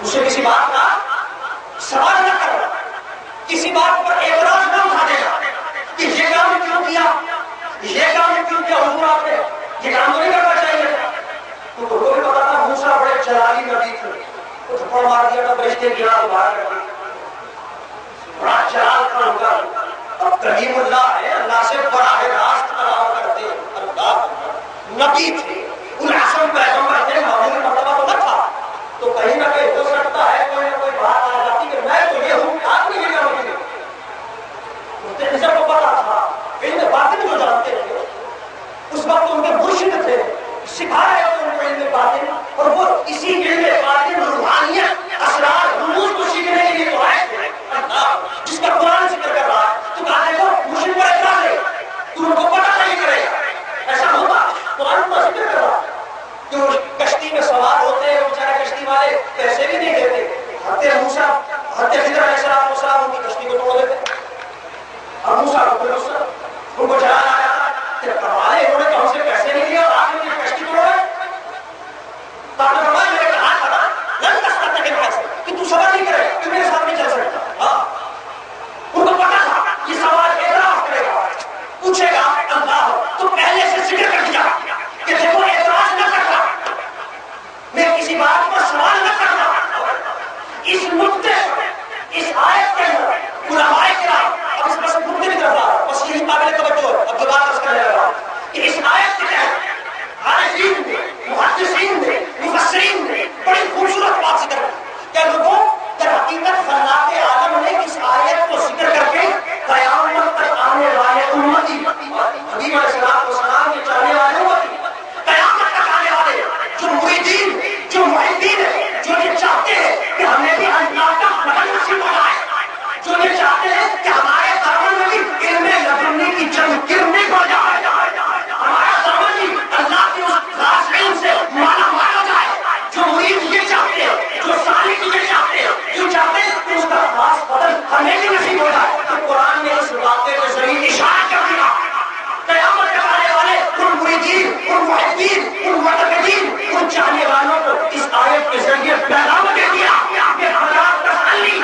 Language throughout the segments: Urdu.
اسے کسی بات کا سوال نہ کرنا، کسی بات پر اعتراض نہ اٹھا دینا کہ یہ کام کیوں کیا، یہ کام کیوں کیا حضور آپ نے یہ کام نہیں کرنا چاہیے تھا. تو وہ بھی پتا تھا موسیٰ بڑے جلالی نبی تھے، تو تھپڑ مار دیا تھا فرشتے کی راہ باہر کر دی، بڑا جلال کا ہوگا، اب کلیم اللہ ہے، اللہ سے براہ راست کلام کرتے، اللہ نبی تھے، العظم پیغمبر تھے، معمولی مرتبہ تو نہ تھا. تو کہیں نہ کہیں ہو سکتا ہے کوئی نہ کوئی بات آ جاتی کہ میں تو یہ ہوں آپ نہیں یہ کروں گی. کو پتا تھا علم باطن جو جانتے تھے اس وقت ان کے مرشد تھے، سکھا رہے تھے ان کو علم باطن، اور وہ اسی علم باطن روحانیت اسرار رموز کو سیکھنے کے لیے تو آئے تھے. جس کا قرآن ذکر کر رہا ہے تو کہا دیکھو مرشد پر اعتراض ہے، تو ان کو پتا نہیں کرے گا. ایسا ہوگا قرآن کا ذکر کر رہا ہے. جو کشتی میں سوار ہوتے ہیں بیچارے کشتی والے پیسے بھی نہیں دیتے، حضرت موسیٰ حضرت خضر علیہ السلام ان کی کشتی کو توڑ دیتے. اور موسیٰ کو پھر ان کو جلال آیا کہ کمالے انہوں نے تو ہم سے پیسے نہیں لیے اور آپ نے کشتی توڑ گئے. تو آپ نے فرمایا میرے کہا تھا نا لن تستطيع الحسن کہ تو صبر نہیں کرے کہ میرے ساتھ نہیں چل سکتا. ہاں ان کو پتا تھا یہ سوال اعتراف کرے گا، پوچھے گا اللہ تو پہلے سے ذکر کر دیا کہ دیکھو اعتراض نہ کرنا، میں کسی بات پر سوال نہ کرنا. اس نقطے اس آیت کے اندر علماء کرام اب اس بس نقطے کی طرف آ بس یہی قابل توجہ اب جو بات اس کرنے لگا کہ اس آیت کے تحت عارفین نے محدثین نے مفسرین نے بڑی خوبصورت بات ذکر کی کہ لوگوں در حقیقت خلاق عالم نے اس آیت کو ذکر کر کے قیامت تک آنے والے امتی حبیب علیہ السلام کے چاہنے والے امتی قیامت تک آنے والے جو مریدین جو محبین ہیں جو یہ چاہتے ہیں کہ ہمیں بھی اللہ کا فضل نصیب ہو جائے، جو یہ چاہتے ہیں کہ ہمارے دامن میں بھی علم لدنی کی چند کرنیں پڑ جائے، ہمارا دامن بھی اللہ کے اس خاص علم سے مالا مال ہو جائے. جو مرید یہ چاہتے ہیں، جو سالک یہ چاہتے ہیں، جو چاہتے ہیں کہ اس کا خاص فضل ہمیں بھی نصیب ہو جائے. تو قرآن نے اس واقعے کے ذریعے اشارہ کر دیا قیامت تک آنے والے ان مریدین ان محبین ان معتقدین ان چاہنے والوں کو اس آیت کے ذریعے پیغام دے دیا کہ فلا تسألنی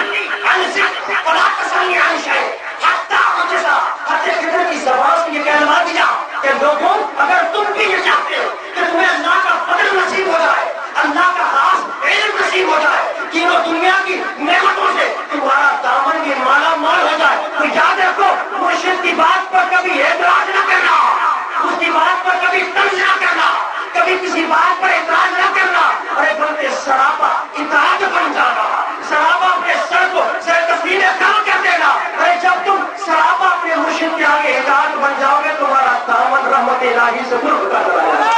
عن ذکر فلا تسألنی عن شیء حتی عجزا. حضرت خضر کی زبان سے یہ کہلوا دیا کہ لوگوں اگر تم بھی یہ چاہتے ہو کہ تمہیں اللہ کا فضل نصیب ہو جائے، اللہ کا خاص علم نصیب ہو جائے، تینوں دنیا کی نعمتوں سے تمہارا دامن بھی مالا مال ہو جائے، تو یاد رکھو مرشد کی بات پر کبھی اعتراض نہ کرنا، اس کی بات پر کبھی طنز نہ کرنا، کبھی کسی بات پر اعتراض نہ کرنا. ارے بلکہ سراپا اطاعت بن جانا، سراپا اپنے سر کو سر تسلیم کام کر دینا. ارے جب تم سراپا اپنے مرشد کے آگے اطاعت بن جاؤ گے تمہارا دامن رحمت الہی سے قرب کر رہا ہے.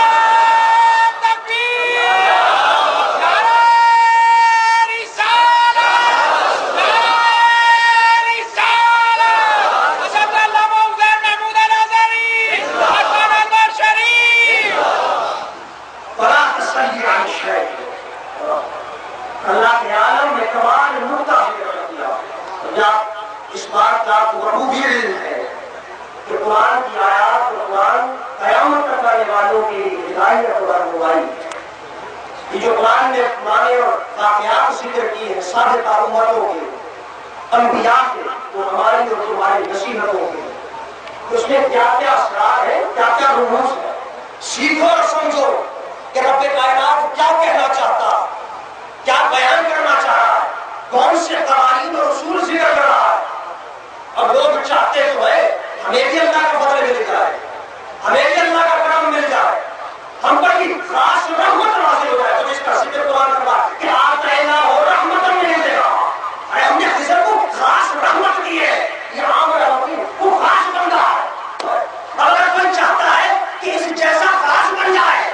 اللہ کے عالم میں کمال نقطہ ذکر کر دیا. اس بات کا وہ بھی علم ہے کہ قرآن کی آیات اور قرآن قیامت تک آنے والوں کی ہدایت اور رہنمائی. یہ جو قرآن نے پرانے اور واقعات ذکر کی ہیں سابقہ امتوں کے انبیاء کے وہ ہماری اور تمہاری نصیحتوں کے، اس میں کیا کیا اسرار ہے، کیا کیا رموز ہے. سیکھو اور سمجھو کہ رب کائنات کیا کہنا چاہتا، کیا بیان کرنا چاہ رہا ہے، کون سے قوانین اور اصول ذکر کر رہا ہے. اب لوگ چاہتے تو ہے ہمیں بھی اللہ کا فضل مل جائے، ہمیں بھی اللہ کا کرم مل جائے، ہم پر بھی خاص رحمت نازل ہو جائے. تو جس کا ذکر قرآن کر رہا کہ آتینا ہو رحمت مل دے گا. ارے ہم نے خضر کو خاص رحمت دی ہے، یہ عام رحمت وہ خاص بندہ ہے. اگر کوئی چاہتا ہے کہ اس جیسا خاص بن جائے،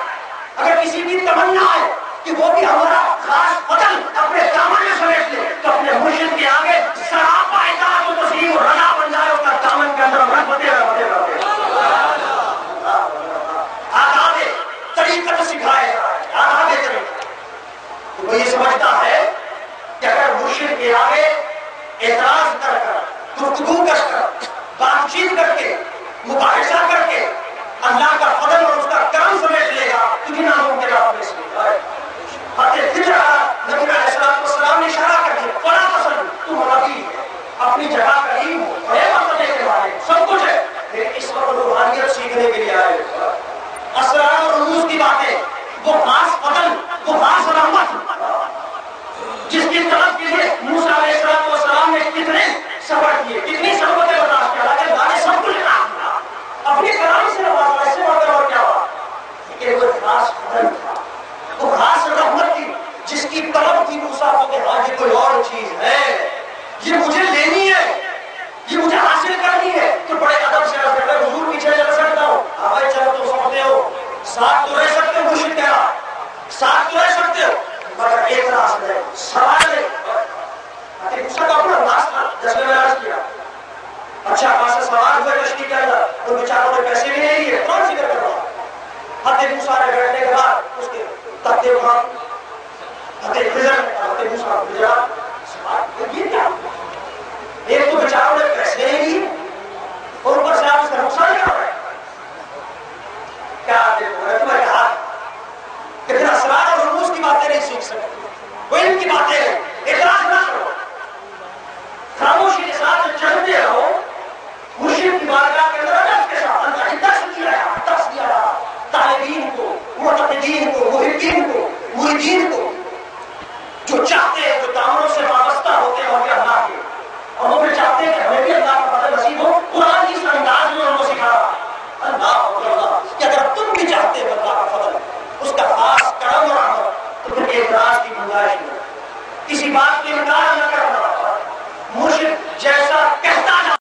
اگر کسی کی تمنا ہے کہ وہ بھی ہمارا خاص فضل اپنے دامن میں سمیٹ لے تو اپنے مرشد کے آگے سراپا اطاعت و تسلیم و رضا بن جائے، اس کا دامن کے اندر رحمتیں رحمتیں رہتے. آداب طریقت سکھائے، آداب طریقت. تو وہ یہ سمجھتا ہے کہ اگر مرشد کے آگے اعتراض کر کر گفتگو کر بات چیت کر کے مباحثہ کر کے اللہ کا فضل اور اس کا کرم سمیٹ لے گا تو ناموں کے رابطے سے نبی علیہ السلام کی طلب تھی موسیٰ کو کہ ہاں یہ کوئی اور چیز ہے، یہ مجھے لینی ہے، یہ مجھے حاصل کرنی ہے. تو بڑے ادب سے عرض کرتا ہے حضور پیچھے چل سکتا ہوں؟ بھائی چلو تم سمجھتے ہو، ساتھ تو رہ سکتے ہو، مشرک کہا ساتھ تو رہ سکتے ہو، مگر اعتراض ہے، سوال ہے. موسیٰ کا اپنا انداز تھا جیسے میں نے عرض کیا. اچھا خاصا سوال ہوئے کشتی کے اندر، ان بیچاروں نے پیسے بھی نہیں لیے، کون ذکر کر رہا. حضرت موسیٰ نے بیٹھنے کے بعد اس کے تختے وہاں حضرت خضر نے حضرت موسیٰ کو بھیجا. یہ کیا؟ ایک تو بیچارہ